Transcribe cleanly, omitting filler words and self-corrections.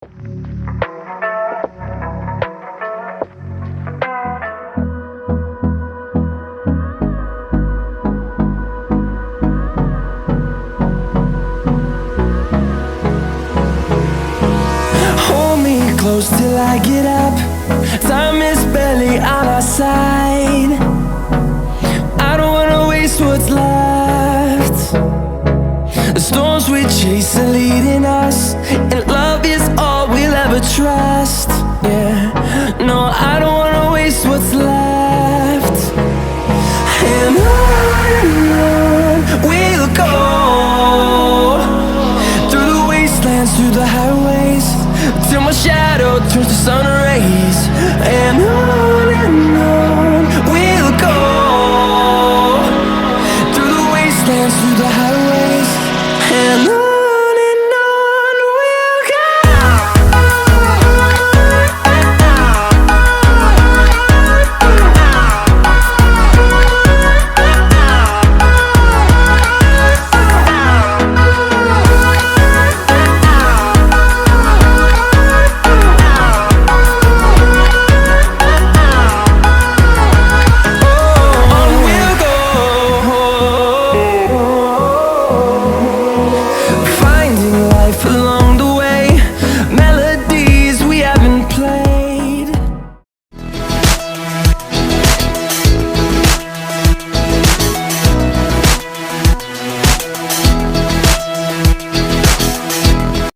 Hold me close till I get up. Time is barely on our side. I don't wanna waste what's left. The storms we chase are leading us, and love is all we'll ever trust. Yeah, no, I don't wanna waste what's left. And on we'll go, through the wastelands, through the highways, till my shadow turns to sun